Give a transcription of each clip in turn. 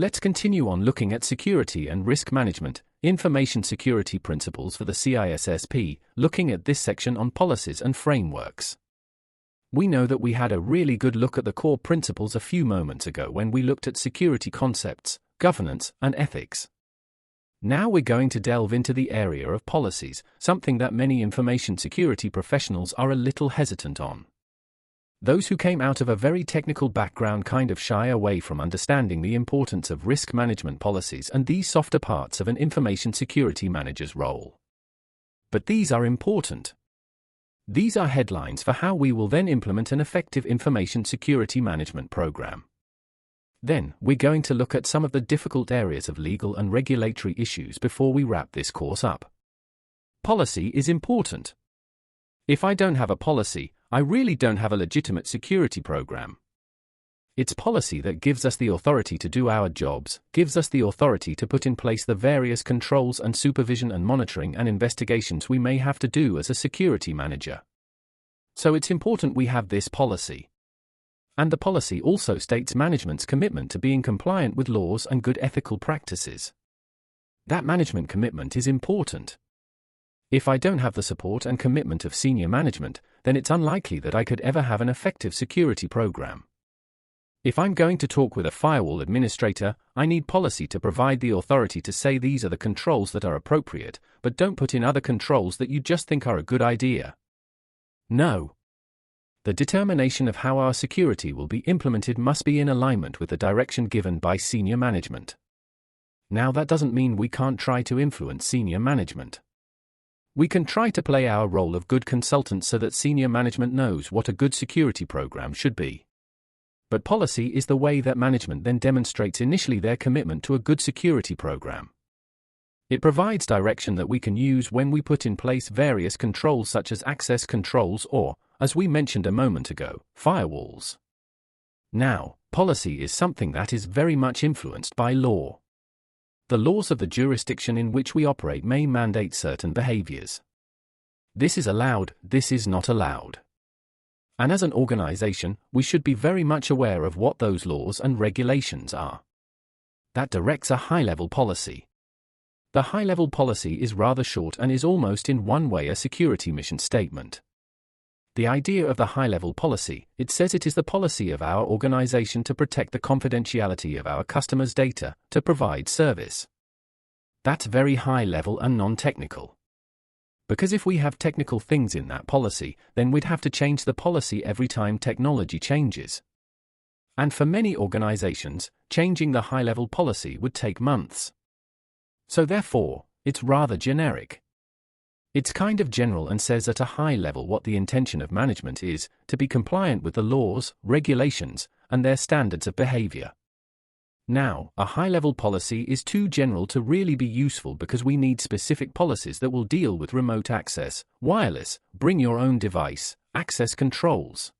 Let's continue on looking at security and risk management, information security principles for the CISSP, looking at this section on policies and frameworks. We know that we had a really good look at the core principles a few moments ago when we looked at security concepts, governance, and ethics. Now we're going to delve into the area of policies, something that many information security professionals are a little hesitant on. Those who came out of a very technical background kind of shy away from understanding the importance of risk management policies and these softer parts of an information security manager's role. But these are important. These are headlines for how we will then implement an effective information security management program. Then, we're going to look at some of the difficult areas of legal and regulatory issues before we wrap this course up. Policy is important. If I don't have a policy, I really don't have a legitimate security program. It's policy that gives us the authority to do our jobs, gives us the authority to put in place the various controls and supervision and monitoring and investigations we may have to do as a security manager. So it's important we have this policy. And the policy also states management's commitment to being compliant with laws and good ethical practices. That management commitment is important. If I don't have the support and commitment of senior management, then it's unlikely that I could ever have an effective security program. If I'm going to talk with a firewall administrator, I need policy to provide the authority to say these are the controls that are appropriate, but don't put in other controls that you just think are a good idea. No. The determination of how our security will be implemented must be in alignment with the direction given by senior management. Now that doesn't mean we can't try to influence senior management. We can try to play our role of good consultant so that senior management knows what a good security program should be. But policy is the way that management then demonstrates initially their commitment to a good security program. It provides direction that we can use when we put in place various controls such as access controls or, as we mentioned a moment ago, firewalls. Now, policy is something that is very much influenced by law. The laws of the jurisdiction in which we operate may mandate certain behaviors. This is allowed, this is not allowed. And as an organization, we should be very much aware of what those laws and regulations are. That directs a high-level policy. The high-level policy is rather short and is almost in one way a security mission statement. The idea of the high-level policy, it says it is the policy of our organization to protect the confidentiality of our customers' data, to provide service. That's very high-level and non-technical. Because if we have technical things in that policy, then we'd have to change the policy every time technology changes. And for many organizations, changing the high-level policy would take months. So therefore, it's rather generic. It's kind of general and says at a high level what the intention of management is, to be compliant with the laws, regulations, and their standards of behavior. Now, a high-level policy is too general to really be useful because we need specific policies that will deal with remote access, wireless, bring your own device, access controls.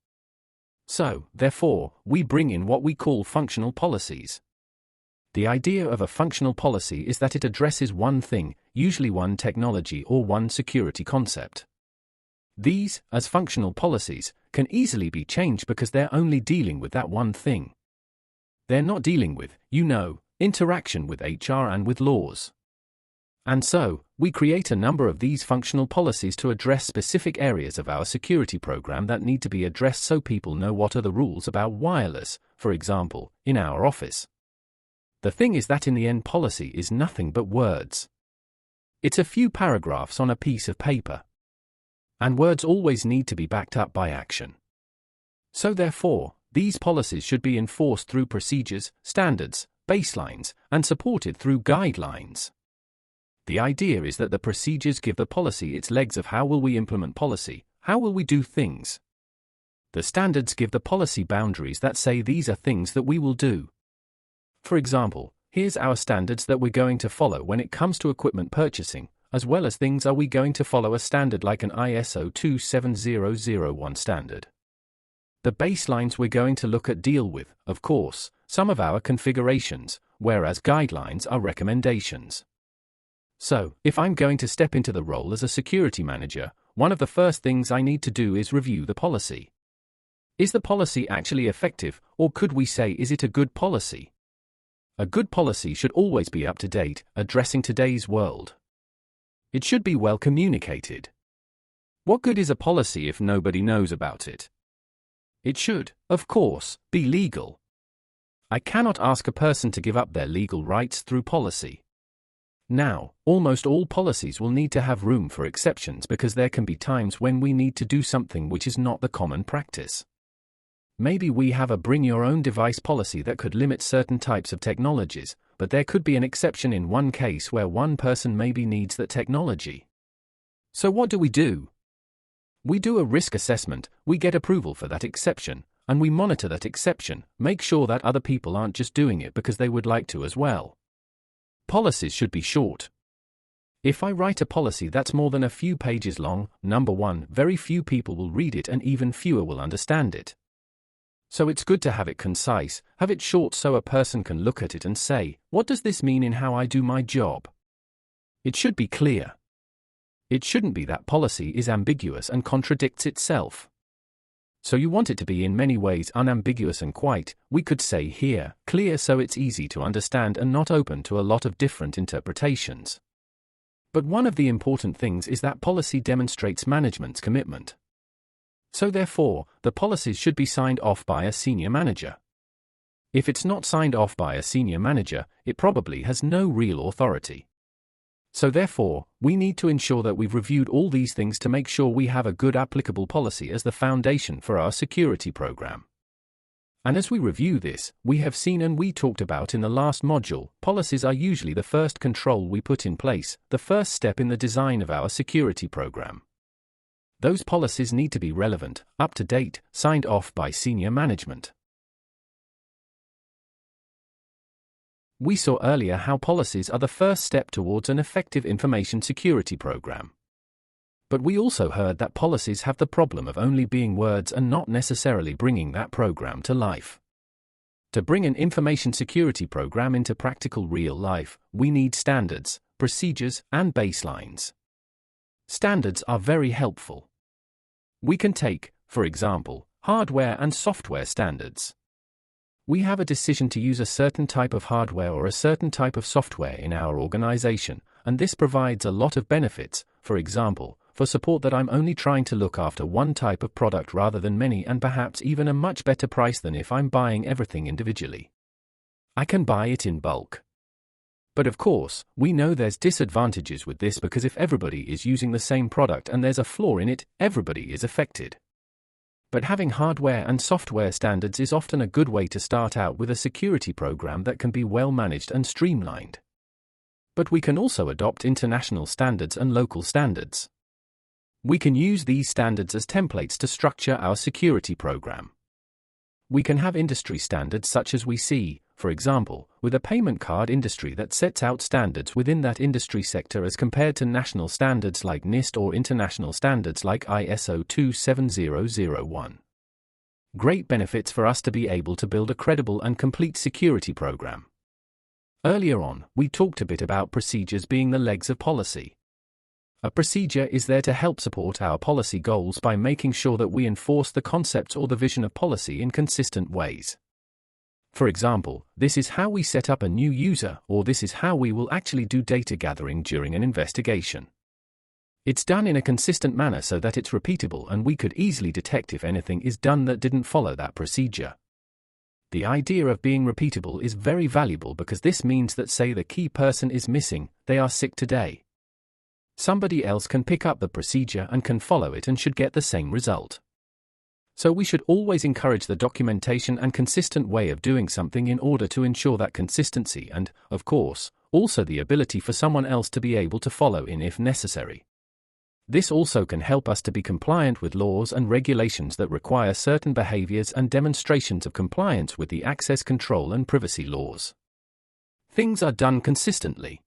So, therefore, we bring in what we call functional policies. The idea of a functional policy is that it addresses one thing, usually one technology or one security concept. These, as functional policies, can easily be changed because they're only dealing with that one thing. They're not dealing with, interaction with HR and with laws. And so, we create a number of these functional policies to address specific areas of our security program that need to be addressed so people know what are the rules about wireless, for example, in our office. The thing is that in the end policy is nothing but words. It's a few paragraphs on a piece of paper. And words always need to be backed up by action. So therefore, these policies should be enforced through procedures, standards, baselines, and supported through guidelines. The idea is that the procedures give the policy its legs of how will we implement policy, how will we do things. The standards give the policy boundaries that say these are things that we will do. For example, here's our standards that we're going to follow when it comes to equipment purchasing, as well as things are we going to follow a standard like an ISO 27001 standard. The baselines we're going to look at deal with, of course, some of our configurations, whereas guidelines are recommendations. So, if I'm going to step into the role as a security manager, one of the first things I need to do is review the policy. Is the policy actually effective, or could we say is it a good policy? A good policy should always be up to date, addressing today's world. It should be well communicated. What good is a policy if nobody knows about it? It should, of course, be legal. I cannot ask a person to give up their legal rights through policy. Now, almost all policies will need to have room for exceptions because there can be times when we need to do something which is not the common practice. Maybe we have a bring your own device policy that could limit certain types of technologies, but there could be an exception in one case where one person maybe needs that technology. So what do? We do a risk assessment, we get approval for that exception, and we monitor that exception, make sure that other people aren't just doing it because they would like to as well. Policies should be short. If I write a policy that's more than a few pages long, number one, very few people will read it and even fewer will understand it. So it's good to have it concise, have it short so a person can look at it and say, what does this mean in how I do my job? It should be clear. It shouldn't be that policy is ambiguous and contradicts itself. So you want it to be in many ways unambiguous and quite, we could say here, clear so it's easy to understand and not open to a lot of different interpretations. But one of the important things is that policy demonstrates management's commitment. So therefore, the policies should be signed off by a senior manager. If it's not signed off by a senior manager, it probably has no real authority. So therefore, we need to ensure that we've reviewed all these things to make sure we have a good applicable policy as the foundation for our security program. And as we review this, we have seen and we talked about in the last module, policies are usually the first control we put in place, the first step in the design of our security program. Those policies need to be relevant, up to date, signed off by senior management. We saw earlier how policies are the first step towards an effective information security program. But we also heard that policies have the problem of only being words and not necessarily bringing that program to life. To bring an information security program into practical real life, we need standards, procedures, and baselines. Standards are very helpful. We can take, for example, hardware and software standards. We have a decision to use a certain type of hardware or a certain type of software in our organization, and this provides a lot of benefits, for example, for support that I'm only trying to look after one type of product rather than many and perhaps even a much better price than if I'm buying everything individually. I can buy it in bulk. But of course, we know there's disadvantages with this because if everybody is using the same product and there's a flaw in it, everybody is affected. But having hardware and software standards is often a good way to start out with a security program that can be well managed and streamlined. But we can also adopt international standards and local standards. We can use these standards as templates to structure our security program. We can have industry standards such as we see, for example, with a payment card industry that sets out standards within that industry sector as compared to national standards like NIST or international standards like ISO 27001. Great benefits for us to be able to build a credible and complete security program. Earlier on, we talked a bit about procedures being the legs of policy. A procedure is there to help support our policy goals by making sure that we enforce the concepts or the vision of policy in consistent ways. For example, this is how we set up a new user, or this is how we will actually do data gathering during an investigation. It's done in a consistent manner so that it's repeatable and we could easily detect if anything is done that didn't follow that procedure. The idea of being repeatable is very valuable because this means that say the key person is missing, they are sick today. Somebody else can pick up the procedure and can follow it and should get the same result. So we should always encourage the documentation and consistent way of doing something in order to ensure that consistency and, of course, also the ability for someone else to be able to follow in if necessary. This also can help us to be compliant with laws and regulations that require certain behaviors and demonstrations of compliance with the access control and privacy laws. Things are done consistently.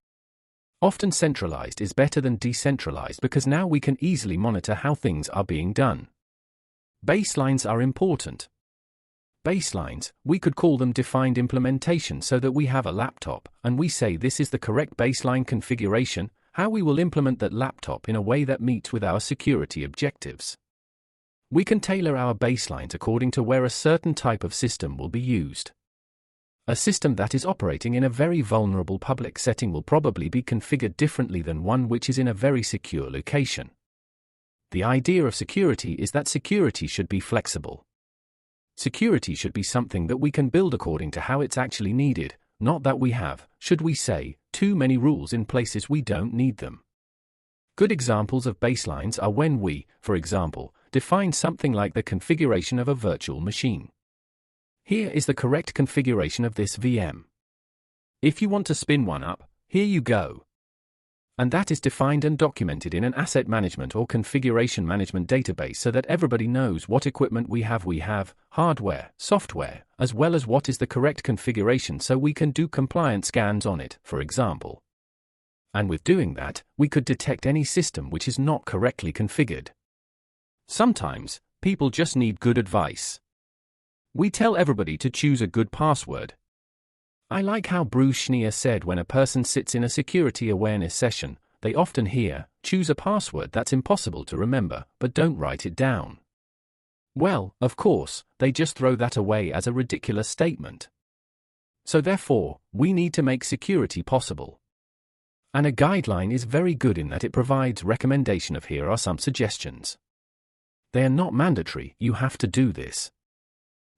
Often centralized is better than decentralized because now we can easily monitor how things are being done. Baselines are important. Baselines, we could call them defined implementation so that we have a laptop, and we say this is the correct baseline configuration, how we will implement that laptop in a way that meets with our security objectives. We can tailor our baselines according to where a certain type of system will be used. A system that is operating in a very vulnerable public setting will probably be configured differently than one which is in a very secure location. The idea of security is that security should be flexible. Security should be something that we can build according to how it's actually needed, not that we have, should we say, too many rules in places we don't need them. Good examples of baselines are when we, for example, define something like the configuration of a virtual machine. Here is the correct configuration of this VM. If you want to spin one up, here you go. And that is defined and documented in an asset management or configuration management database so that everybody knows what equipment we have, hardware, software, as well as what is the correct configuration so we can do compliance scans on it, for example. And with doing that, we could detect any system which is not correctly configured. Sometimes, people just need good advice. We tell everybody to choose a good password. I like how Bruce Schneier said when a person sits in a security awareness session, they often hear, choose a password that's impossible to remember, but don't write it down. Well, of course, they just throw that away as a ridiculous statement. So therefore, we need to make security possible. And a guideline is very good in that it provides recommendation of here are some suggestions. They are not mandatory, you have to do this.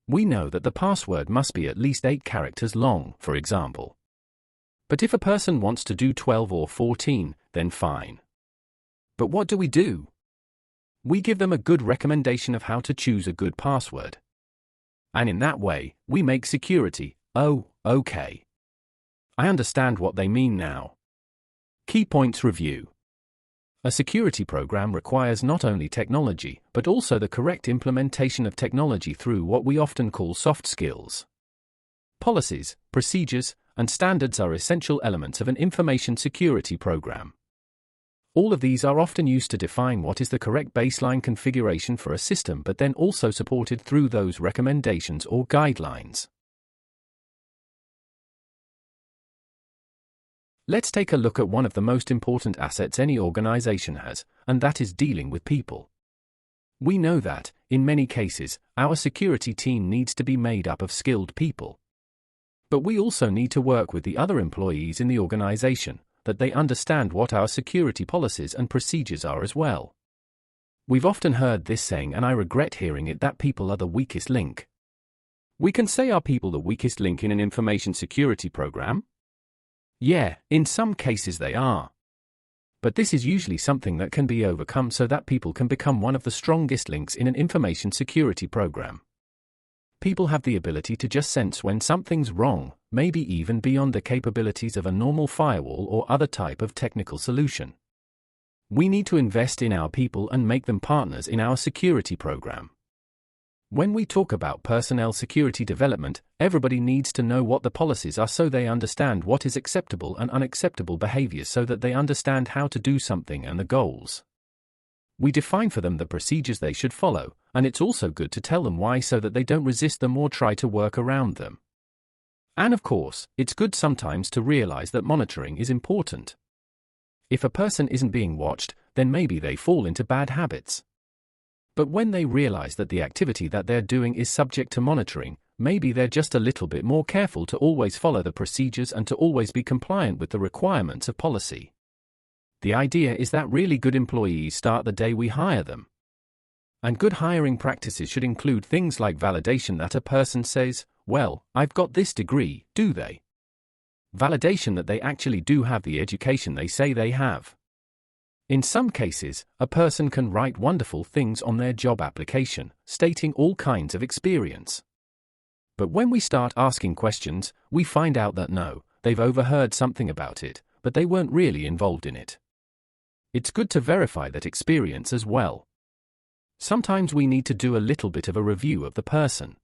We know that the password must be at least 8 characters long, for example. But if a person wants to do 12 or 14, then fine. But what do? We give them a good recommendation of how to choose a good password. And in that way, we make security, oh, okay. I understand what they mean now. Key points review. A security program requires not only technology, but also the correct implementation of technology through what we often call soft skills. Policies, procedures, and standards are essential elements of an information security program. All of these are often used to define what is the correct baseline configuration for a system, but then also supported through those recommendations or guidelines. Let's take a look at one of the most important assets any organization has, and that is dealing with people. We know that, in many cases, our security team needs to be made up of skilled people. But we also need to work with the other employees in the organization, that they understand what our security policies and procedures are as well. We've often heard this saying, and I regret hearing it, that people are the weakest link. We can say, are people the weakest link in an information security program? Yeah, in some cases they are. But this is usually something that can be overcome so that people can become one of the strongest links in an information security program. People have the ability to just sense when something's wrong, maybe even beyond the capabilities of a normal firewall or other type of technical solution. We need to invest in our people and make them partners in our security program. When we talk about personnel security development, everybody needs to know what the policies are so they understand what is acceptable and unacceptable behaviors so that they understand how to do something and the goals. We define for them the procedures they should follow, and it's also good to tell them why so that they don't resist them or try to work around them. And of course, it's good sometimes to realize that monitoring is important. If a person isn't being watched, then maybe they fall into bad habits. But when they realize that the activity that they're doing is subject to monitoring, maybe they're just a little bit more careful to always follow the procedures and to always be compliant with the requirements of policy. The idea is that really good employees start the day we hire them. And good hiring practices should include things like validation that a person says, well, I've got this degree, do they? Validation that they actually do have the education they say they have. In some cases, a person can write wonderful things on their job application, stating all kinds of experience. But when we start asking questions, we find out that no, they've overheard something about it, but they weren't really involved in it. It's good to verify that experience as well. Sometimes we need to do a little bit of a review of the person.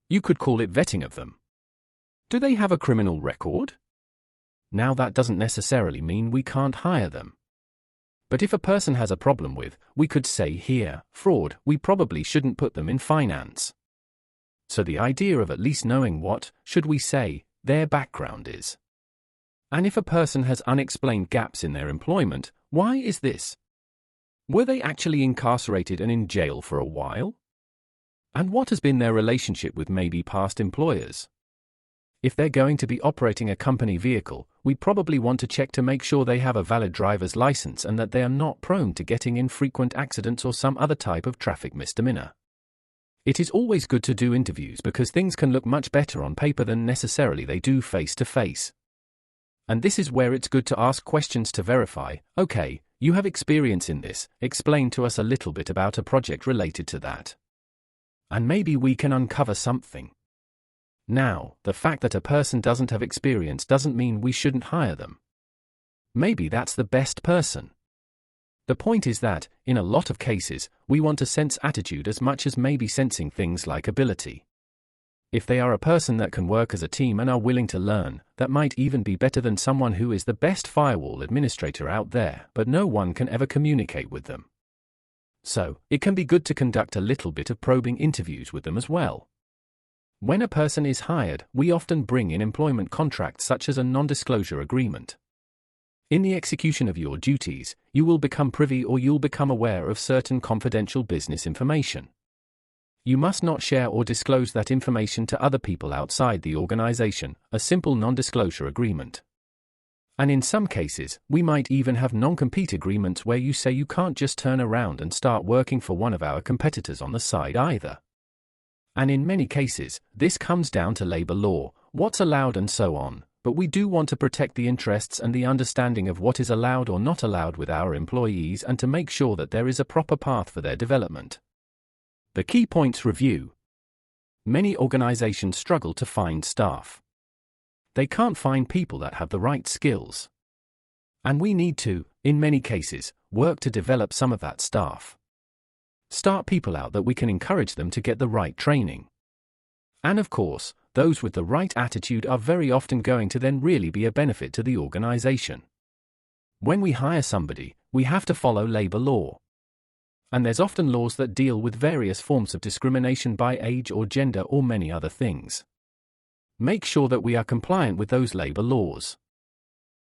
You could call it vetting of them. Do they have a criminal record? Now that doesn't necessarily mean we can't hire them. But if a person has a problem with, we could say here, fraud, we probably shouldn't put them in finance. So the idea of at least knowing what, should we say, their background is. And if a person has unexplained gaps in their employment, why is this? Were they actually incarcerated and in jail for a while? And what has been their relationship with maybe past employers? If they're going to be operating a company vehicle, we probably want to check to make sure they have a valid driver's license and that they are not prone to getting in frequent accidents or some other type of traffic misdemeanor. It is always good to do interviews because things can look much better on paper than necessarily they do face to face. And this is where it's good to ask questions to verify, okay, you have experience in this, explain to us a little bit about a project related to that. And maybe we can uncover something. Now, the fact that a person doesn't have experience doesn't mean we shouldn't hire them. Maybe that's the best person. The point is that, in a lot of cases, we want to sense attitude as much as maybe sensing things like ability. If they are a person that can work as a team and are willing to learn, that might even be better than someone who is the best firewall administrator out there, but no one can ever communicate with them. So, it can be good to conduct a little bit of probing interviews with them as well. When a person is hired, we often bring in employment contracts such as a non-disclosure agreement. In the execution of your duties, you will become privy or you'll become aware of certain confidential business information. You must not share or disclose that information to other people outside the organization, a simple non-disclosure agreement. And in some cases, we might even have non-compete agreements where you say you can't just turn around and start working for one of our competitors on the side either. And in many cases, this comes down to labor law, what's allowed and so on, but we do want to protect the interests and the understanding of what is allowed or not allowed with our employees and to make sure that there is a proper path for their development. The key points review. Many organizations struggle to find staff. They can't find people that have the right skills. And we need to, in many cases, work to develop some of that staff. Start people out that we can encourage them to get the right training. And of course, those with the right attitude are very often going to then really be a benefit to the organization. When we hire somebody, we have to follow labor law. And there's often laws that deal with various forms of discrimination by age or gender or many other things. Make sure that we are compliant with those labor laws.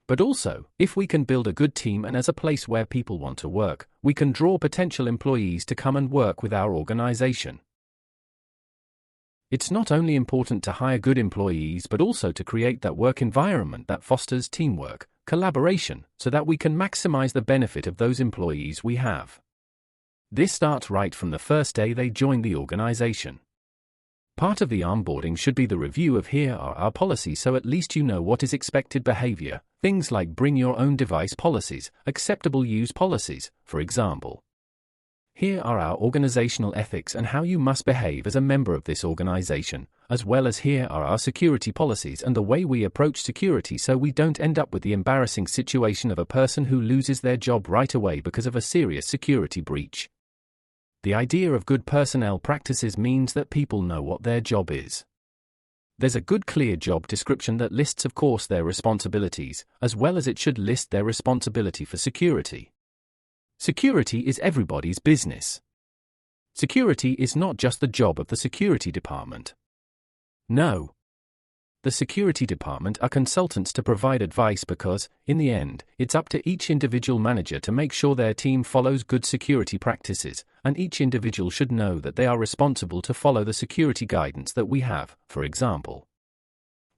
But also, if we can build a good team and as a place where people want to work, we can draw potential employees to come and work with our organization. It's not only important to hire good employees but also to create that work environment that fosters teamwork, collaboration, so that we can maximize the benefit of those employees we have. This starts right from the first day they join the organization. Part of the onboarding should be the review of here are our policies so at least you know what is expected behavior, things like bring your own device policies, acceptable use policies, for example. Here are our organizational ethics and how you must behave as a member of this organization, as well as here are our security policies and the way we approach security so we don't end up with the embarrassing situation of a person who loses their job right away because of a serious security breach. The idea of good personnel practices means that people know what their job is. There's a good clear job description that lists of course their responsibilities, as well as it should list their responsibility for security. Security is everybody's business. Security is not just the job of the security department. No. The security department are consultants to provide advice because, in the end, it's up to each individual manager to make sure their team follows good security practices, and each individual should know that they are responsible to follow the security guidance that we have, for example.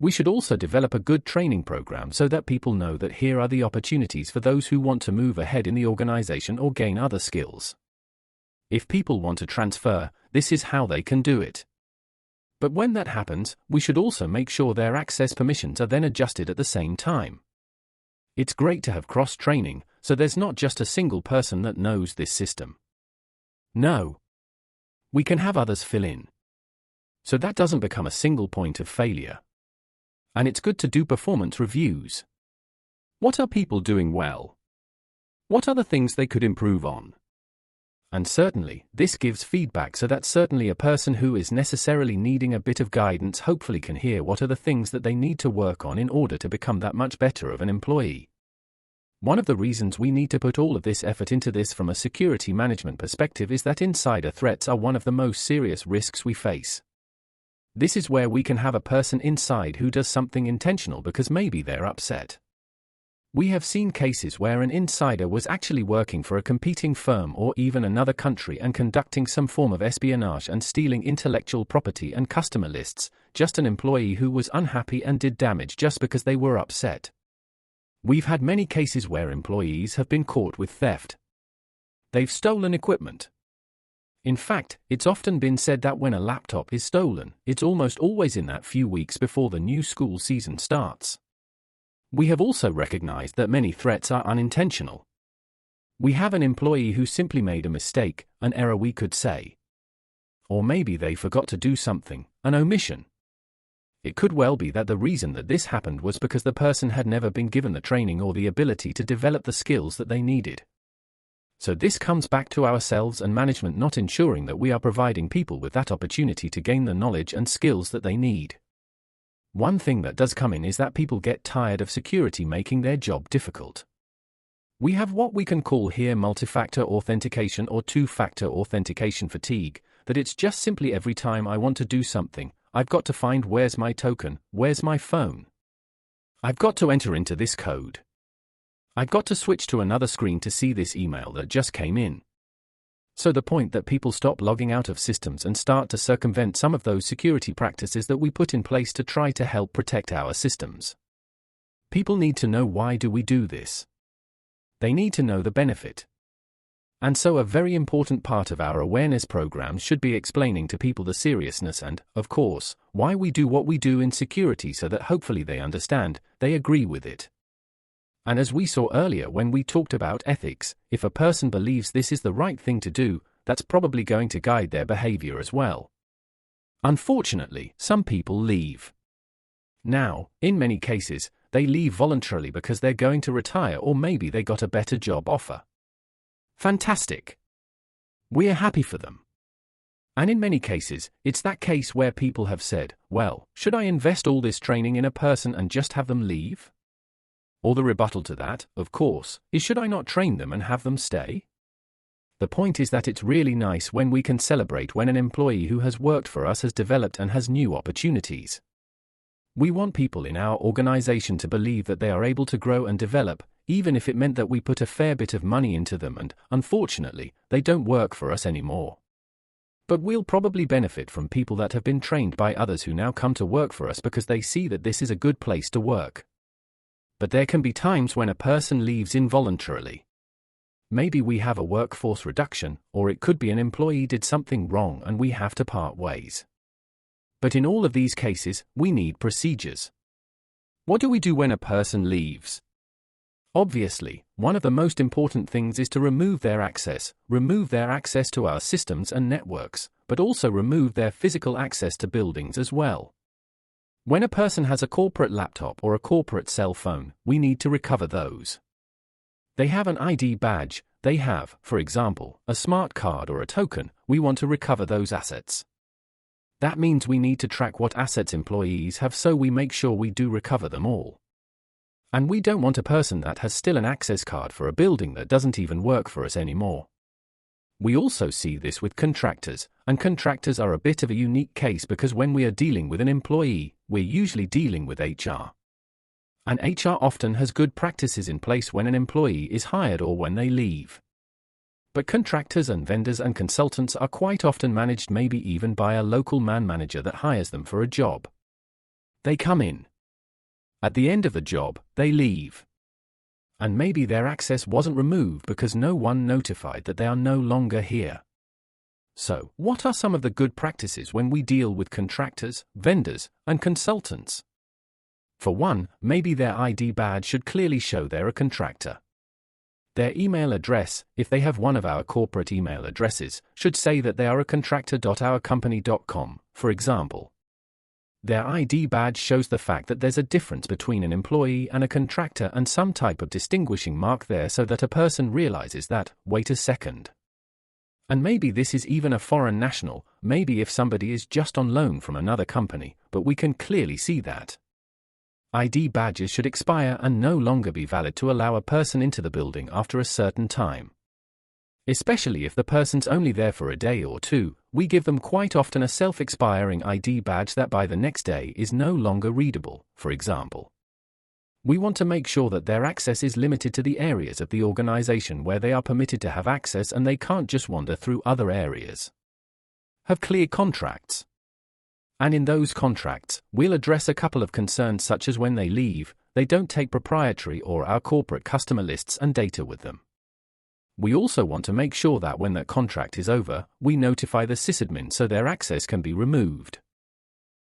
We should also develop a good training program so that people know that here are the opportunities for those who want to move ahead in the organization or gain other skills. If people want to transfer, this is how they can do it. But when that happens, we should also make sure their access permissions are then adjusted at the same time. It's great to have cross-training, so there's not just a single person that knows this system. No. We can have others fill in. So that doesn't become a single point of failure. And it's good to do performance reviews. What are people doing well? What are the things they could improve on? And certainly, this gives feedback so that certainly a person who is necessarily needing a bit of guidance hopefully can hear what are the things that they need to work on in order to become that much better of an employee. One of the reasons we need to put all of this effort into this from a security management perspective is that insider threats are one of the most serious risks we face. This is where we can have a person inside who does something intentional because maybe they're upset. We have seen cases where an insider was actually working for a competing firm or even another country and conducting some form of espionage and stealing intellectual property and customer lists, just an employee who was unhappy and did damage just because they were upset. We've had many cases where employees have been caught with theft. They've stolen equipment. In fact, it's often been said that when a laptop is stolen, it's almost always in that few weeks before the new school season starts. We have also recognized that many threats are unintentional. We have an employee who simply made a mistake, an error we could say. Or maybe they forgot to do something, an omission. It could well be that the reason that this happened was because the person had never been given the training or the ability to develop the skills that they needed. So this comes back to ourselves and management not ensuring that we are providing people with that opportunity to gain the knowledge and skills that they need. One thing that does come in is that people get tired of security making their job difficult. We have what we can call here multi-factor authentication or two-factor authentication fatigue, that it's just simply every time I want to do something, I've got to find where's my token, where's my phone. I've got to enter into this code. I've got to switch to another screen to see this email that just came in. So the point that people stop logging out of systems and start to circumvent some of those security practices that we put in place to try to help protect our systems. People need to know why do we do this. They need to know the benefit. And so a very important part of our awareness programs should be explaining to people the seriousness and, of course, why we do what we do in security so that hopefully they understand, they agree with it. And as we saw earlier when we talked about ethics, if a person believes this is the right thing to do, that's probably going to guide their behavior as well. Unfortunately, some people leave. Now, in many cases, they leave voluntarily because they're going to retire or maybe they got a better job offer. Fantastic. We're happy for them. And in many cases, it's that case where people have said, well, should I invest all this training in a person and just have them leave? Or the rebuttal to that, of course, is should I not train them and have them stay? The point is that it's really nice when we can celebrate when an employee who has worked for us has developed and has new opportunities. We want people in our organization to believe that they are able to grow and develop, even if it meant that we put a fair bit of money into them and, unfortunately, they don't work for us anymore. But we'll probably benefit from people that have been trained by others who now come to work for us because they see that this is a good place to work. But there can be times when a person leaves involuntarily. Maybe we have a workforce reduction, or it could be an employee did something wrong and we have to part ways. But in all of these cases, we need procedures. What do we do when a person leaves? Obviously, one of the most important things is to remove their access to our systems and networks, but also remove their physical access to buildings as well. When a person has a corporate laptop or a corporate cell phone, we need to recover those. They have an ID badge, they have, for example, a smart card or a token, we want to recover those assets. That means we need to track what assets employees have so we make sure we do recover them all. And we don't want a person that has still an access card for a building that doesn't even work for us anymore. We also see this with contractors, and contractors are a bit of a unique case because when we are dealing with an employee, we're usually dealing with HR. And HR often has good practices in place when an employee is hired or when they leave. But contractors and vendors and consultants are quite often managed maybe even by a local man-manager that hires them for a job. They come in. At the end of the job, they leave. And maybe their access wasn't removed because no one notified that they are no longer here. So, what are some of the good practices when we deal with contractors, vendors, and consultants? For one, maybe their ID badge should clearly show they're a contractor. Their email address, if they have one of our corporate email addresses, should say that they are a contractor.ourcompany.com, for example. Their ID badge shows the fact that there's a difference between an employee and a contractor and some type of distinguishing mark there so that a person realizes that, wait a second. And maybe this is even a foreign national, maybe if somebody is just on loan from another company, but we can clearly see that. ID badges should expire and no longer be valid to allow a person into the building after a certain time. Especially if the person's only there for a day or two, we give them quite often a self-expiring ID badge that by the next day is no longer readable, for example. We want to make sure that their access is limited to the areas of the organization where they are permitted to have access and they can't just wander through other areas. Have clear contracts. And in those contracts, we'll address a couple of concerns such as when they leave, they don't take proprietary or our corporate customer lists and data with them. We also want to make sure that when that contract is over, we notify the sysadmin so their access can be removed.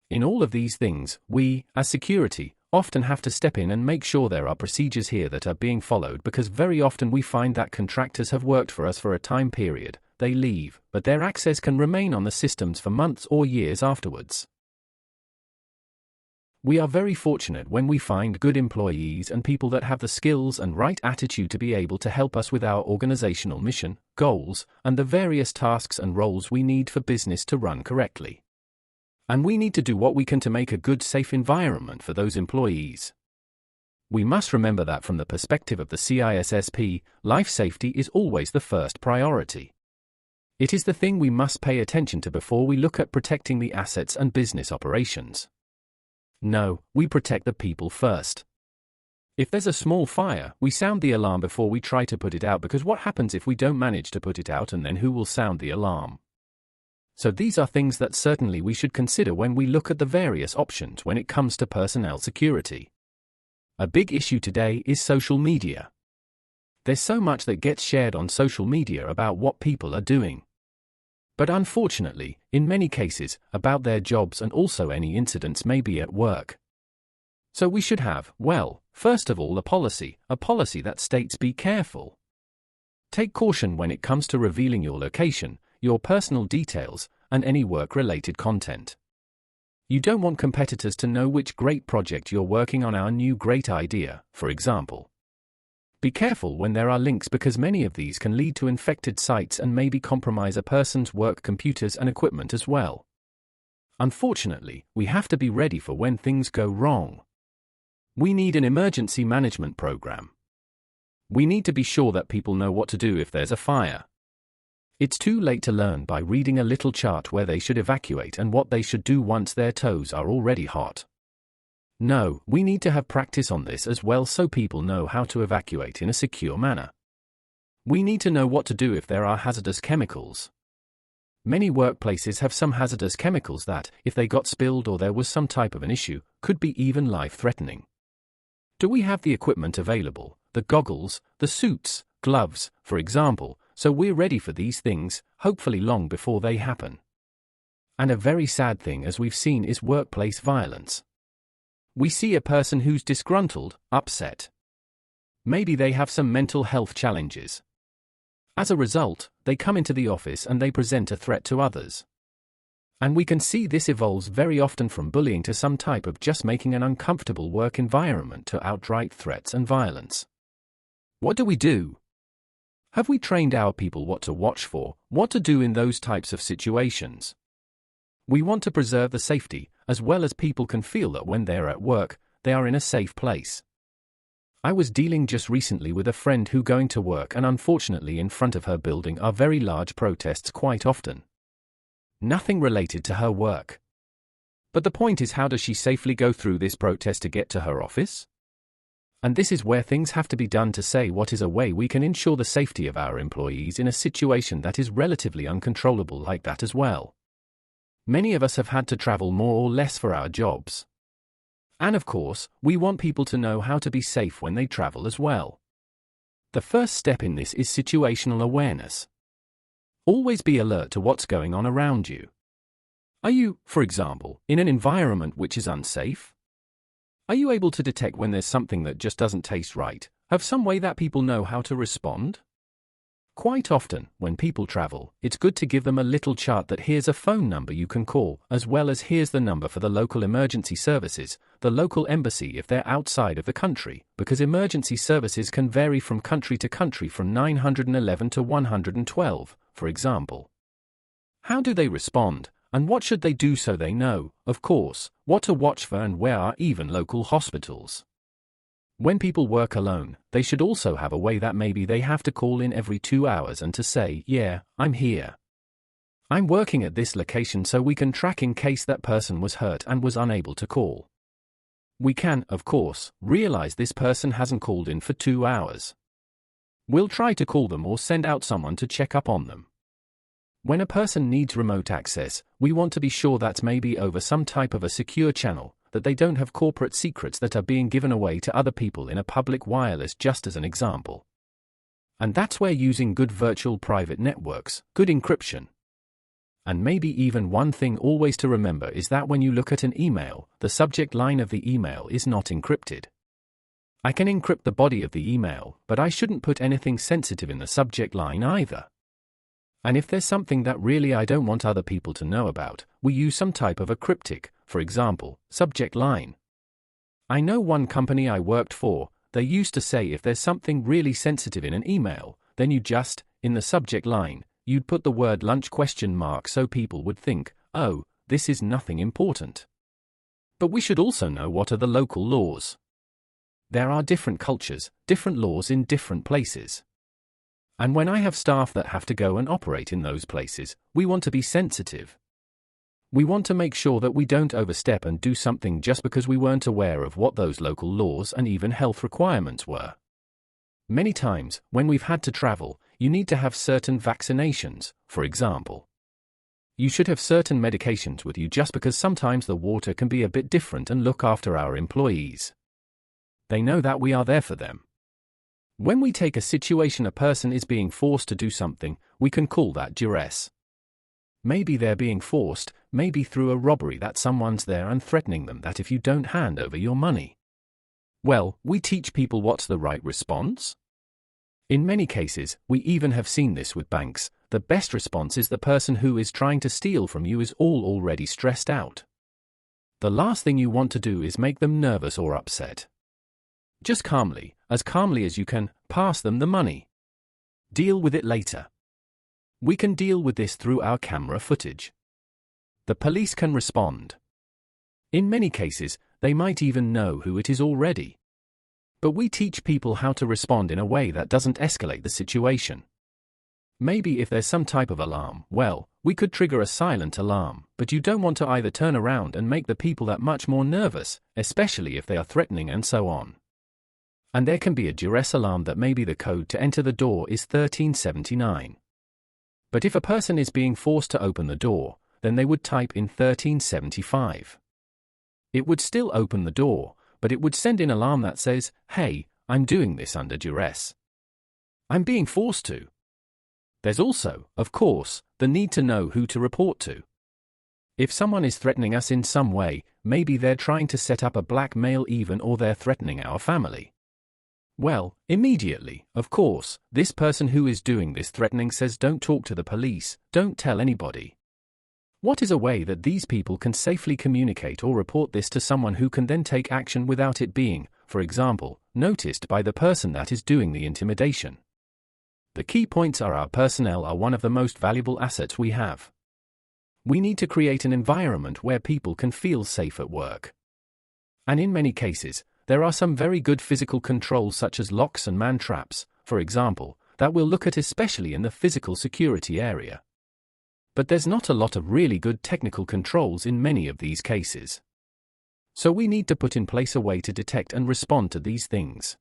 In all of these things, we, as security, often have to step in and make sure there are procedures here that are being followed, because very often we find that contractors have worked for us for a time period, they leave, but their access can remain on the systems for months or years afterwards. We are very fortunate when we find good employees and people that have the skills and right attitude to be able to help us with our organizational mission, goals, and the various tasks and roles we need for business to run correctly. And we need to do what we can to make a good, safe environment for those employees. We must remember that from the perspective of the CISSP, life safety is always the first priority. It is the thing we must pay attention to before we look at protecting the assets and business operations. No, we protect the people first. If there's a small fire, we sound the alarm before we try to put it out, because what happens if we don't manage to put it out, and then who will sound the alarm? So these are things that certainly we should consider when we look at the various options when it comes to personnel security. A big issue today is social media. There's so much that gets shared on social media about what people are doing. But unfortunately, in many cases, about their jobs, and also any incidents may be at work. So we should have, well, first of all, a policy that states be careful. Take caution when it comes to revealing your location, your personal details, and any work-related content. You don't want competitors to know which great project you're working on, our new great idea, for example. Be careful when there are links, because many of these can lead to infected sites and maybe compromise a person's work computers and equipment as well. Unfortunately, we have to be ready for when things go wrong. We need an emergency management program. We need to be sure that people know what to do if there's a fire. It's too late to learn by reading a little chart where they should evacuate and what they should do once their toes are already hot. No, we need to have practice on this as well, so people know how to evacuate in a secure manner. We need to know what to do if there are hazardous chemicals. Many workplaces have some hazardous chemicals that, if they got spilled or there was some type of an issue, could be even life-threatening. Do we have the equipment available, the goggles, the suits, gloves, for example, so we're ready for these things, hopefully long before they happen? And a very sad thing, as we've seen, is workplace violence. We see a person who's disgruntled, upset. Maybe they have some mental health challenges. As a result, they come into the office and they present a threat to others. And we can see this evolves very often from bullying to some type of just making an uncomfortable work environment to outright threats and violence. What do? Have we trained our people what to watch for, what to do in those types of situations? We want to preserve the safety, as well as people can feel that when they're at work, they are in a safe place. I was dealing just recently with a friend who going to work, and unfortunately in front of her building are very large protests quite often. Nothing related to her work. But the point is, how does she safely go through this protest to get to her office? And this is where things have to be done to say what is a way we can ensure the safety of our employees in a situation that is relatively uncontrollable like that as well. Many of us have had to travel more or less for our jobs. And of course, we want people to know how to be safe when they travel as well. The first step in this is situational awareness. Always be alert to what's going on around you. Are you, for example, in an environment which is unsafe? Are you able to detect when there's something that just doesn't taste right? Have some way that people know how to respond? Quite often, when people travel, it's good to give them a little chart that here's a phone number you can call, as well as here's the number for the local emergency services, the local embassy if they're outside of the country, because emergency services can vary from country to country from 911 to 112, for example. How do they respond, and what should they do so they know, of course, what to watch for and where are even local hospitals? When people work alone, they should also have a way that maybe they have to call in every 2 hours and to say, yeah, I'm here. I'm working at this location, so we can track in case that person was hurt and was unable to call. We can, of course, realize this person hasn't called in for 2 hours. We'll try to call them or send out someone to check up on them. When a person needs remote access, we want to be sure that's maybe over some type of a secure channel, that they don't have corporate secrets that are being given away to other people in a public wireless, just as an example. And that's where using good virtual private networks, good encryption. And maybe even one thing always to remember is that when you look at an email, the subject line of the email is not encrypted. I can encrypt the body of the email, but I shouldn't put anything sensitive in the subject line either. And if there's something that really I don't want other people to know about, we use some type of a cryptic, for example, subject line. I know one company I worked for, they used to say if there's something really sensitive in an email, then you just, in the subject line, you'd put the word lunch ? So people would think, oh, this is nothing important. But we should also know what are the local laws. There are different cultures, different laws in different places. And when I have staff that have to go and operate in those places, we want to be sensitive. We want to make sure that we don't overstep and do something just because we weren't aware of what those local laws and even health requirements were. Many times, when we've had to travel, you need to have certain vaccinations, for example. You should have certain medications with you just because sometimes the water can be a bit different, and look after our employees. They know that we are there for them. When we take a situation a person is being forced to do something, we can call that duress. Maybe they're being forced, maybe through a robbery that someone's there and threatening them that if you don't hand over your money. Well, we teach people what's the right response. In many cases, we even have seen this with banks. The best response is the person who is trying to steal from you is already stressed out. The last thing you want to do is make them nervous or upset. Just calmly as you can, pass them the money. Deal with it later. We can deal with this through our camera footage. The police can respond. In many cases, they might even know who it is already. But we teach people how to respond in a way that doesn't escalate the situation. Maybe if there's some type of alarm, well, we could trigger a silent alarm, but you don't want to either turn around and make the people that much more nervous, especially if they are threatening and so on. And there can be a duress alarm that maybe the code to enter the door is 1379. But if a person is being forced to open the door, then they would type in 1375. It would still open the door, but it would send an alarm that says, hey, I'm doing this under duress. I'm being forced to. There's also, of course, the need to know who to report to. If someone is threatening us in some way, maybe they're trying to set up a blackmail even, or they're threatening our family. Well, immediately, of course, this person who is doing this threatening says don't talk to the police, don't tell anybody. What is a way that these people can safely communicate or report this to someone who can then take action without it being, for example, noticed by the person that is doing the intimidation? The key points are our personnel are one of the most valuable assets we have. We need to create an environment where people can feel safe at work. And in many cases, there are some very good physical controls such as locks and man traps, for example, that we'll look at especially in the physical security area. But there's not a lot of really good technical controls in many of these cases. So we need to put in place a way to detect and respond to these things.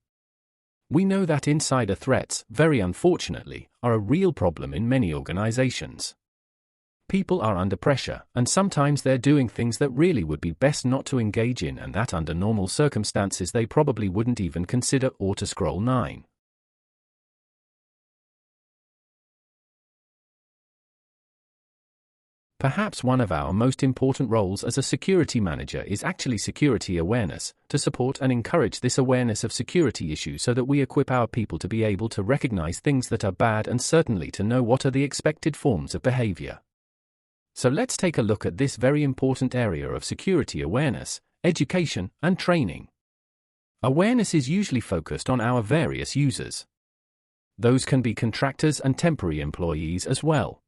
We know that insider threats, very unfortunately, are a real problem in many organizations. People are under pressure, and sometimes they're doing things that really would be best not to engage in, and that under normal circumstances they probably wouldn't even consider or to scroll 9. Perhaps one of our most important roles as a security manager is actually security awareness, to support and encourage this awareness of security issues so that we equip our people to be able to recognize things that are bad and certainly to know what are the expected forms of behavior. So let's take a look at this very important area of security awareness, education, and training. Awareness is usually focused on our various users. Those can be contractors and temporary employees as well.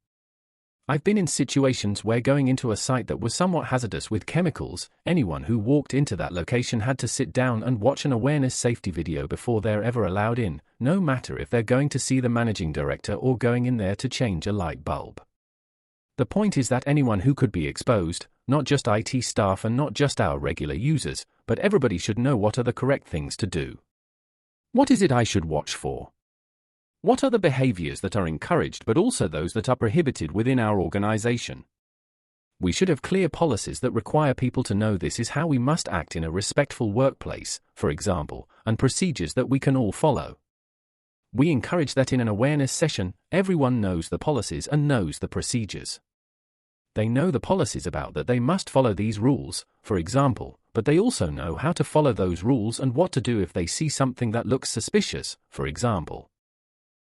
I've been in situations where going into a site that was somewhat hazardous with chemicals, anyone who walked into that location had to sit down and watch an awareness safety video before they're ever allowed in, no matter if they're going to see the managing director or going in there to change a light bulb. The point is that anyone who could be exposed, not just IT staff and not just our regular users, but everybody should know what are the correct things to do. What is it I should watch for? What are the behaviors that are encouraged but also those that are prohibited within our organization? We should have clear policies that require people to know this is how we must act in a respectful workplace, for example, and procedures that we can all follow. We encourage that in an awareness session, everyone knows the policies and knows the procedures. They know the policies about that they must follow these rules, for example, but they also know how to follow those rules and what to do if they see something that looks suspicious, for example.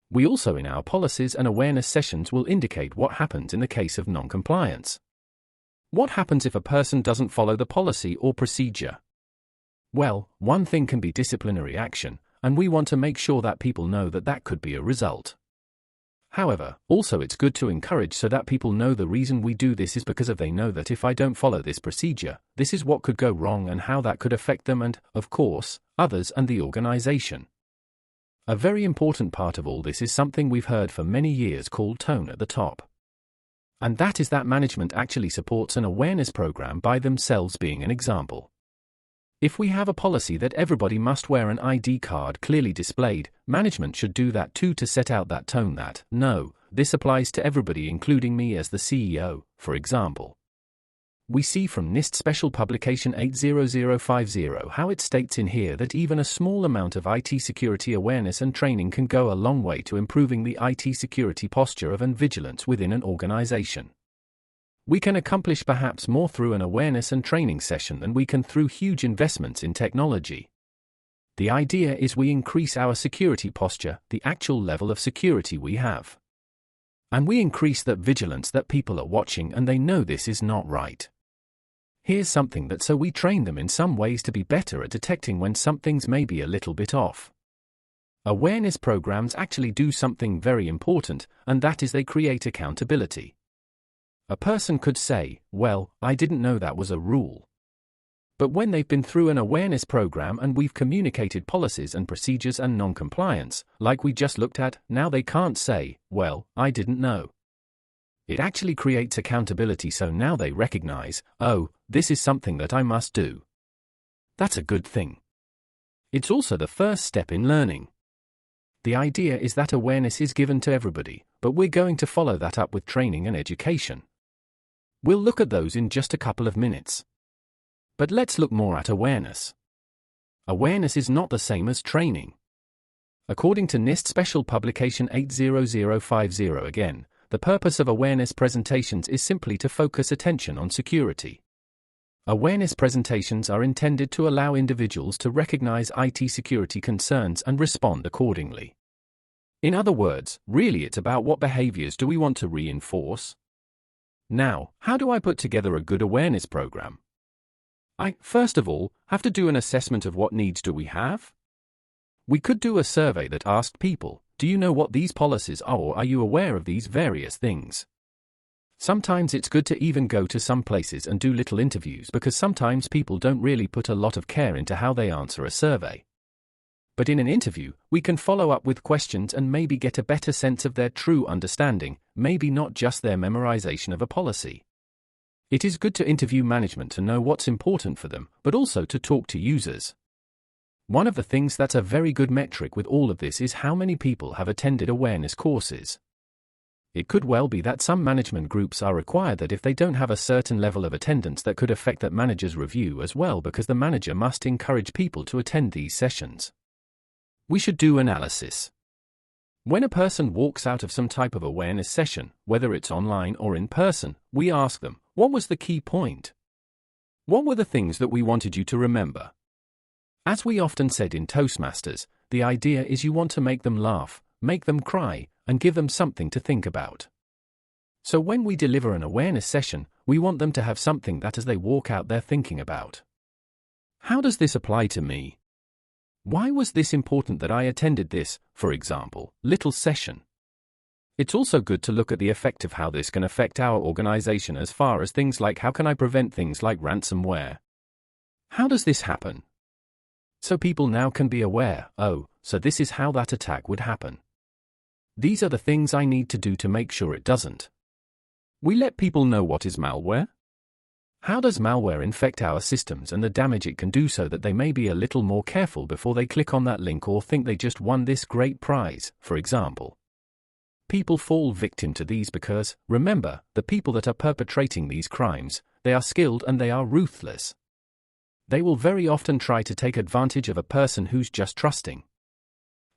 We also in our policies and awareness sessions will indicate what happens in the case of non-compliance. What happens if a person doesn't follow the policy or procedure? Well, one thing can be disciplinary action, and we want to make sure that people know that that could be a result. However, also it's good to encourage so that people know the reason we do this is because they know that if I don't follow this procedure, this is what could go wrong and how that could affect them and, of course, others and the organization. A very important part of all this is something we've heard for many years called tone at the top. And that is that management actually supports an awareness program by themselves being an example. If we have a policy that everybody must wear an ID card clearly displayed, management should do that too to set out that tone that, no, this applies to everybody including me as the CEO, for example. We see from NIST Special Publication 80050 how it states in here that even a small amount of IT security awareness and training can go a long way to improving the IT security posture of and vigilance within an organization. We can accomplish perhaps more through an awareness and training session than we can through huge investments in technology. The idea is we increase our security posture, the actual level of security we have. And we increase that vigilance that people are watching and they know this is not right. Here's something that so we train them in some ways to be better at detecting when something's maybe a little bit off. Awareness programs actually do something very important, and that is they create accountability. A person could say, well, I didn't know that was a rule. But when they've been through an awareness program and we've communicated policies and procedures and non-compliance, like we just looked at, now they can't say, well, I didn't know. It actually creates accountability, so now they recognize, oh, this is something that I must do. That's a good thing. It's also the first step in learning. The idea is that awareness is given to everybody, but we're going to follow that up with training and education. We'll look at those in just a couple of minutes. But let's look more at awareness. Awareness is not the same as training. According to NIST Special Publication 80050 again, the purpose of awareness presentations is simply to focus attention on security. Awareness presentations are intended to allow individuals to recognize IT security concerns and respond accordingly. In other words, really it's about what behaviors do we want to reinforce? Now, how do I put together a good awareness program? I, first of all, have to do an assessment of what needs do we have? We could do a survey that asked people, do you know what these policies are or are you aware of these various things? Sometimes it's good to even go to some places and do little interviews because sometimes people don't really put a lot of care into how they answer a survey. But in an interview, we can follow up with questions and maybe get a better sense of their true understanding, maybe not just their memorization of a policy. It is good to interview management to know what's important for them, but also to talk to users. One of the things that's a very good metric with all of this is how many people have attended awareness courses. It could well be that some management groups are required that if they don't have a certain level of attendance that could affect that manager's review as well because the manager must encourage people to attend these sessions. We should do analysis. When a person walks out of some type of awareness session, whether it's online or in person, we ask them, what was the key point? What were the things that we wanted you to remember? As we often said in Toastmasters, the idea is you want to make them laugh, make them cry, and give them something to think about. So when we deliver an awareness session, we want them to have something that as they walk out they're thinking about. How does this apply to me? Why was this important that I attended this, for example, little session? It's also good to look at the effect of how this can affect our organization as far as things like how can I prevent things like ransomware? How does this happen? So people now can be aware, oh, so this is how that attack would happen. These are the things I need to do to make sure it doesn't. We let people know what is malware. How does malware infect our systems and the damage it can do, so that they may be a little more careful before they click on that link or think they just won this great prize, for example? People fall victim to these because, remember, the people that are perpetrating these crimes, they are skilled and they are ruthless. They will very often try to take advantage of a person who's just trusting.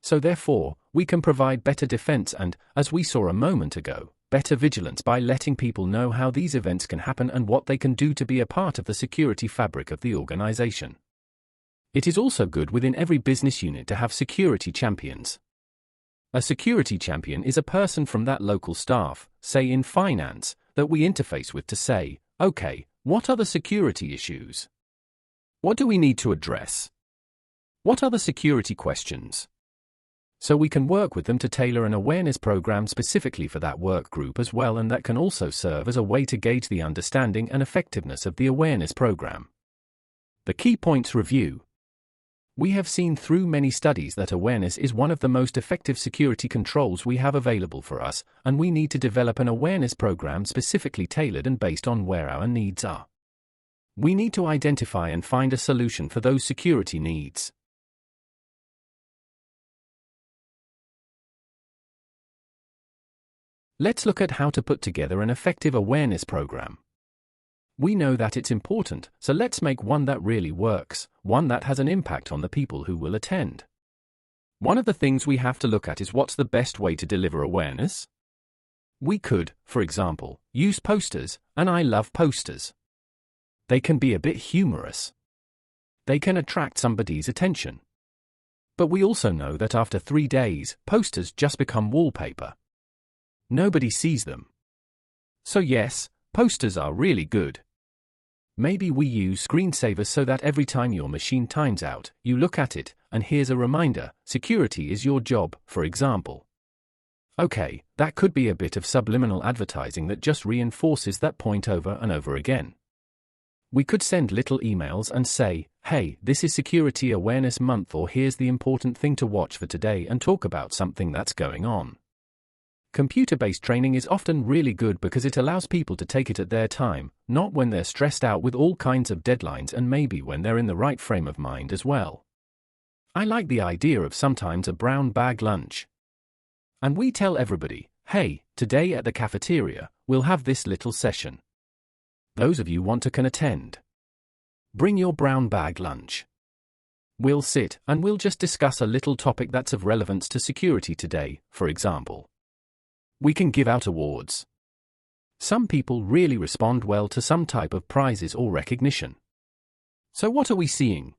So therefore, we can provide better defense and, as we saw a moment ago, better vigilance by letting people know how these events can happen and what they can do to be a part of the security fabric of the organization. It is also good within every business unit to have security champions. A security champion is a person from that local staff, say in finance, that we interface with to say, okay, what are the security issues? What do we need to address? What are the security questions? So we can work with them to tailor an awareness program specifically for that work group as well, and that can also serve as a way to gauge the understanding and effectiveness of the awareness program. The key points review. We have seen through many studies that awareness is one of the most effective security controls we have available for us, and we need to develop an awareness program specifically tailored and based on where our needs are. We need to identify and find a solution for those security needs. Let's look at how to put together an effective awareness program. We know that it's important, so let's make one that really works, one that has an impact on the people who will attend. One of the things we have to look at is what's the best way to deliver awareness? We could, for example, use posters, and I love posters. They can be a bit humorous. They can attract somebody's attention. But we also know that after 3 days, posters just become wallpaper. Nobody sees them. So yes, posters are really good. Maybe we use screensavers so that every time your machine times out, you look at it, and here's a reminder, security is your job, for example. Okay, that could be a bit of subliminal advertising that just reinforces that point over and over again. We could send little emails and say, hey, this is Security Awareness Month, or here's the important thing to watch for today, and talk about something that's going on. Computer-based training is often really good because it allows people to take it at their time, not when they're stressed out with all kinds of deadlines, and maybe when they're in the right frame of mind as well. I like the idea of sometimes a brown bag lunch. And we tell everybody, hey, today at the cafeteria, we'll have this little session. Those of you want to can attend. Bring your brown bag lunch. We'll sit and we'll just discuss a little topic that's of relevance to security today, for example. We can give out awards. Some people really respond well to some type of prizes or recognition. So what are we seeing?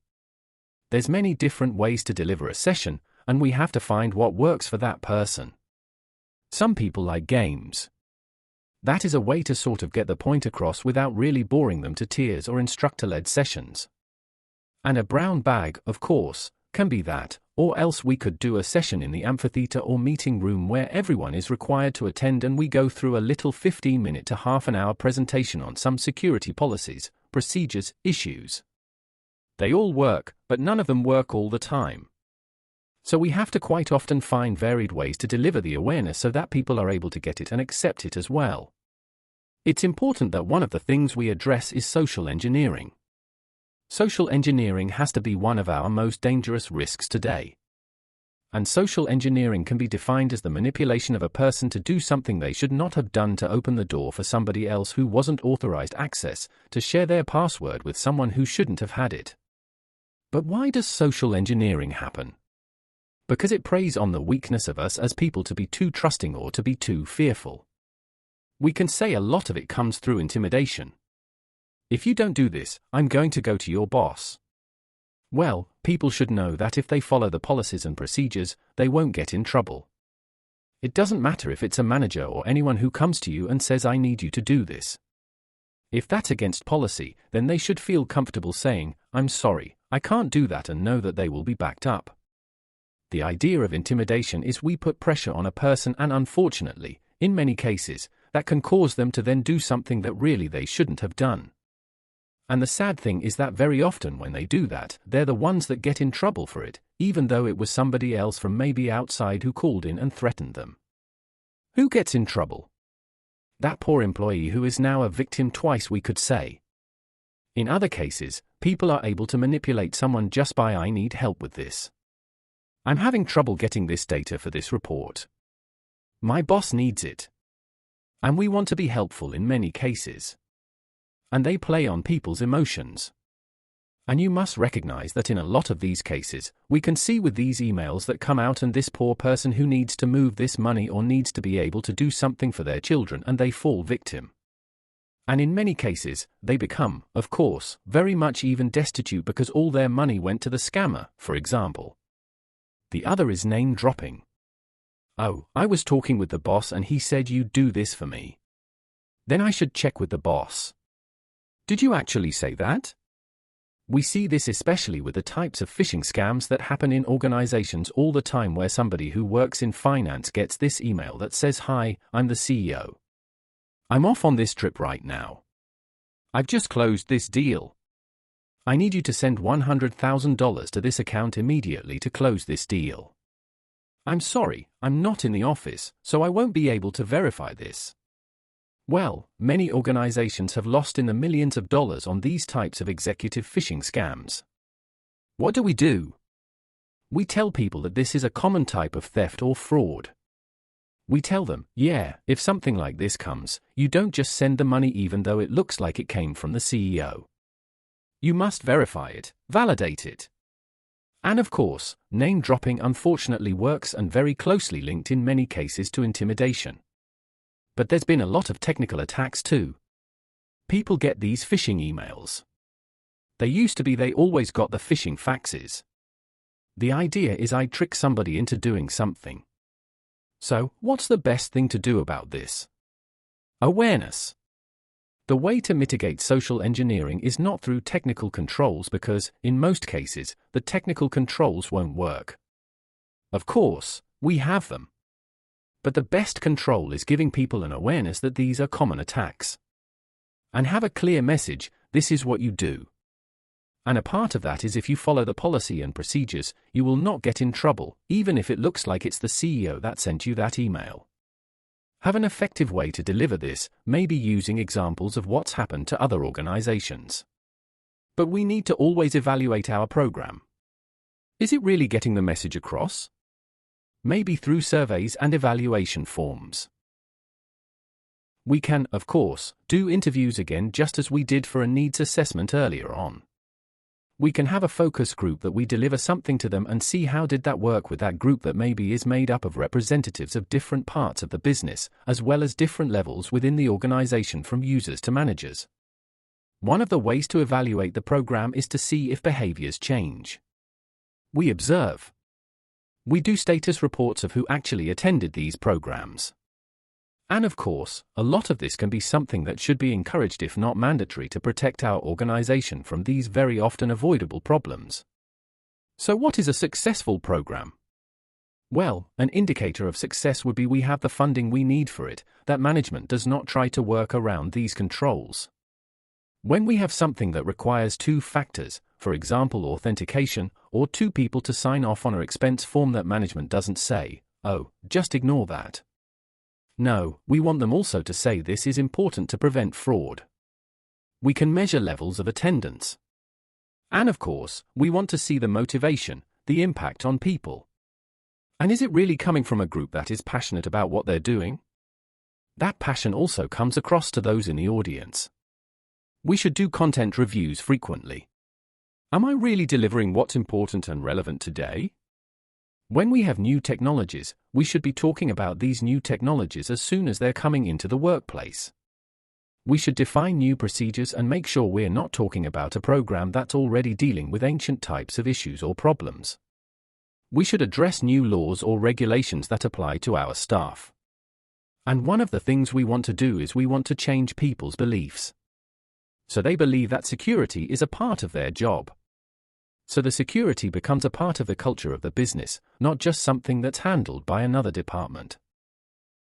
There's many different ways to deliver a session, and we have to find what works for that person. Some people like games. That is a way to sort of get the point across without really boring them to tears, or instructor-led sessions. And a brown bag, of course, can be that, or else we could do a session in the amphitheater or meeting room where everyone is required to attend, and we go through a little 15-minute to half an hour presentation on some security policies, procedures, issues. They all work, but none of them work all the time. So we have to quite often find varied ways to deliver the awareness so that people are able to get it and accept it as well. It's important that one of the things we address is social engineering. Social engineering has to be one of our most dangerous risks today. And social engineering can be defined as the manipulation of a person to do something they should not have done to open the door for somebody else who wasn't authorized access, to share their password with someone who shouldn't have had it. But why does social engineering happen? Because it preys on the weakness of us as people to be too trusting or to be too fearful. We can say a lot of it comes through intimidation. If you don't do this, I'm going to go to your boss. Well, people should know that if they follow the policies and procedures, they won't get in trouble. It doesn't matter if it's a manager or anyone who comes to you and says, I need you to do this. If that's against policy, then they should feel comfortable saying, I'm sorry, I can't do that, and know that they will be backed up. The idea of intimidation is we put pressure on a person, and unfortunately, in many cases, that can cause them to then do something that really they shouldn't have done. And the sad thing is that very often when they do that, they're the ones that get in trouble for it, even though it was somebody else from maybe outside who called in and threatened them. Who gets in trouble? That poor employee who is now a victim twice, we could say. In other cases, people are able to manipulate someone just by "I need help with this. I'm having trouble getting this data for this report. My boss needs it." And we want to be helpful in many cases. And they play on people's emotions. And you must recognize that in a lot of these cases, we can see with these emails that come out, and this poor person who needs to move this money or needs to be able to do something for their children, and they fall victim. And in many cases, they become, of course, very much even destitute because all their money went to the scammer, for example. The other is name dropping. "Oh, I was talking with the boss and he said you'd do this for me. Then I should check with the boss. Did you actually say that?" We see this especially with the types of phishing scams that happen in organizations all the time, where somebody who works in finance gets this email that says, "Hi, I'm the CEO. I'm off on this trip right now. I've just closed this deal. I need you to send $100,000 to this account immediately to close this deal. I'm sorry, I'm not in the office, so I won't be able to verify this." Well, many organizations have lost in the millions of dollars on these types of executive phishing scams. What do? We tell people that this is a common type of theft or fraud. We tell them, yeah, if something like this comes, you don't just send the money even though it looks like it came from the CEO. You must verify it, validate it. And of course, name dropping unfortunately works and very closely linked in many cases to intimidation. But there's been a lot of technical attacks too. People get these phishing emails. They used to be they always got the phishing faxes. The idea is I trick somebody into doing something. So, what's the best thing to do about this? Awareness. The way to mitigate social engineering is not through technical controls, because, in most cases, the technical controls won't work. Of course, we have them. But the best control is giving people an awareness that these are common attacks. And have a clear message: this is what you do. And a part of that is if you follow the policy and procedures, you will not get in trouble, even if it looks like it's the CEO that sent you that email. Have an effective way to deliver this, maybe using examples of what's happened to other organizations. But we need to always evaluate our program. Is it really getting the message across? Maybe through surveys and evaluation forms. We can, of course, do interviews again just as we did for a needs assessment earlier on. We can have a focus group that we deliver something to them and see how did that work with that group that maybe is made up of representatives of different parts of the business, as well as different levels within the organization from users to managers. One of the ways to evaluate the program is to see if behaviors change. We observe. We do status reports of who actually attended these programs. And of course, a lot of this can be something that should be encouraged if not mandatory to protect our organization from these very often avoidable problems. So what is a successful program? Well, an indicator of success would be we have the funding we need for it, that management does not try to work around these controls. When we have something that requires 2 factors, for example authentication, or 2 people to sign off on an expense form, that management doesn't say, "Oh, just ignore that." No, we want them also to say this is important to prevent fraud. We can measure levels of attendance. And of course, we want to see the motivation, the impact on people. And is it really coming from a group that is passionate about what they're doing? That passion also comes across to those in the audience. We should do content reviews frequently. Am I really delivering what's important and relevant today? When we have new technologies, we should be talking about these new technologies as soon as they're coming into the workplace. We should define new procedures and make sure we're not talking about a program that's already dealing with ancient types of issues or problems. We should address new laws or regulations that apply to our staff. And one of the things we want to do is we want to change people's beliefs. So they believe that security is a part of their job. So the security becomes a part of the culture of the business, not just something that's handled by another department.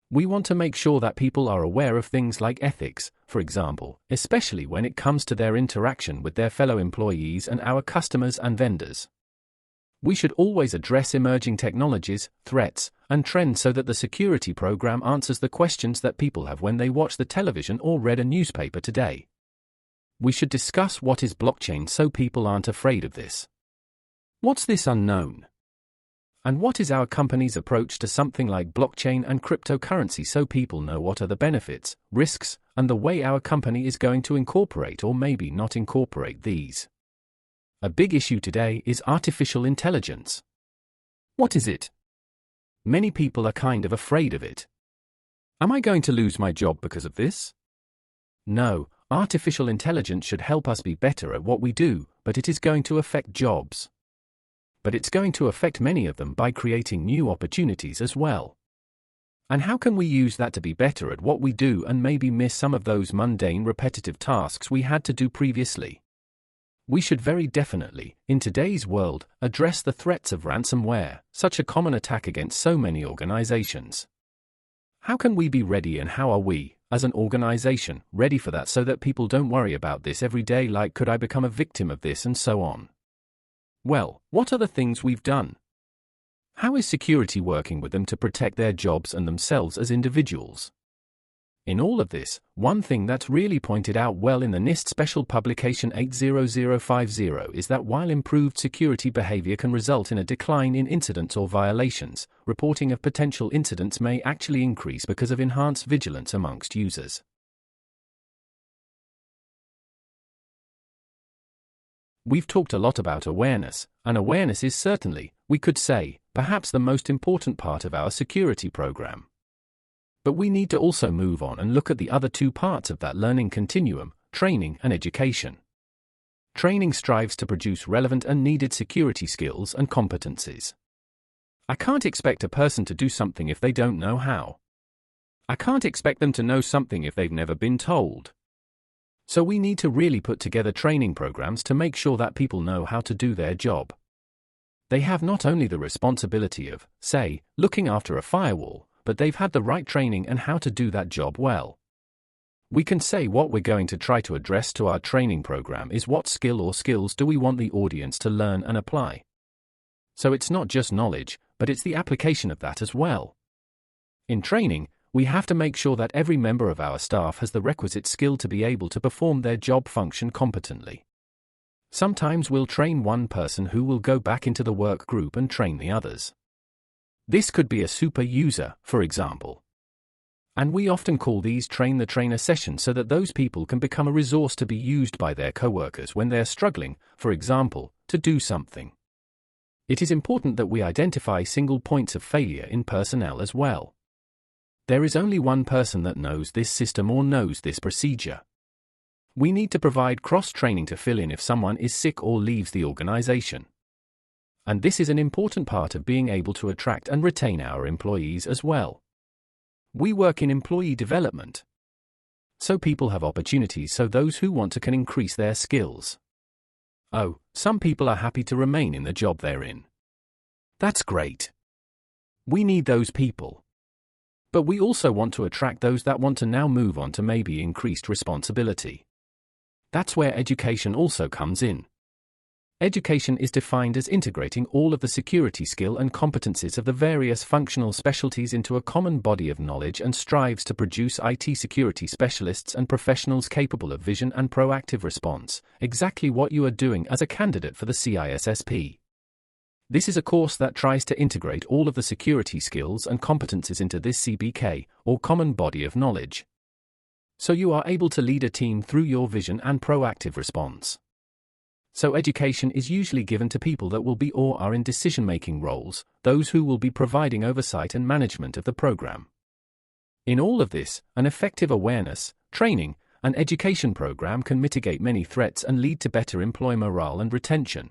We want to make sure that people are aware of things like ethics, for example, especially when it comes to their interaction with their fellow employees and our customers and vendors. We should always address emerging technologies, threats, and trends so that the security program answers the questions that people have when they watch the television or read a newspaper today. we should discuss what is blockchain so people aren't afraid of this. What's this unknown? And what is our company's approach to something like blockchain and cryptocurrency so people know what are the benefits, risks, and the way our company is going to incorporate or maybe not incorporate these. A big issue today is artificial intelligence. What is it? Many people are kind of afraid of it. Am I going to lose my job because of this? No, artificial intelligence should help us be better at what we do, but it is going to affect jobs. But it's going to affect many of them by creating new opportunities as well. And how can we use that to be better at what we do and maybe miss some of those mundane repetitive tasks we had to do previously? We should very definitely, in today's world, address the threats of ransomware, such a common attack against so many organizations. How can we be ready and how are we, as an organization, ready for that so that people don't worry about this every day like could I become a victim of this and so on? Well, what are the things we've done? How is security working with them to protect their jobs and themselves as individuals? In all of this, one thing that's really pointed out well in the NIST Special Publication 80050 is that while improved security behavior can result in a decline in incidents or violations, reporting of potential incidents may actually increase because of enhanced vigilance amongst users. We've talked a lot about awareness, and awareness is certainly, we could say, perhaps the most important part of our security program. But we need to also move on and look at the other two parts of that learning continuum, training and education. Training strives to produce relevant and needed security skills and competencies. I can't expect a person to do something if they don't know how. I can't expect them to know something if they've never been told. So we need to really put together training programs to make sure that people know how to do their job. They have not only the responsibility of, say, looking after a firewall, but they've had the right training and how to do that job well. We can say what we're going to try to address to our training program is what skill or skills do we want the audience to learn and apply. So it's not just knowledge, but it's the application of that as well. In training, we have to make sure that every member of our staff has the requisite skill to be able to perform their job function competently. Sometimes we'll train one person who will go back into the work group and train the others. This could be a super user, for example. And we often call these train the trainer sessions so that those people can become a resource to be used by their coworkers when they're struggling, for example, to do something. It is important that we identify single points of failure in personnel as well. There is only one person that knows this system or knows this procedure. We need to provide cross-training to fill in if someone is sick or leaves the organization. And this is an important part of being able to attract and retain our employees as well. We work in employee development. So people have opportunities so those who want to can increase their skills. Oh, some people are happy to remain in the job they're in. That's great. We need those people. But we also want to attract those that want to now move on to maybe increased responsibility. That's where education also comes in. Education is defined as integrating all of the security skill and competencies of the various functional specialties into a common body of knowledge and strives to produce IT security specialists and professionals capable of vision and proactive response, exactly what you are doing as a candidate for the CISSP. This is a course that tries to integrate all of the security skills and competencies into this CBK, or common body of knowledge. So you are able to lead a team through your vision and proactive response. So education is usually given to people that will be or are in decision-making roles, those who will be providing oversight and management of the program. In all of this, an effective awareness, training, and education program can mitigate many threats and lead to better employee morale and retention.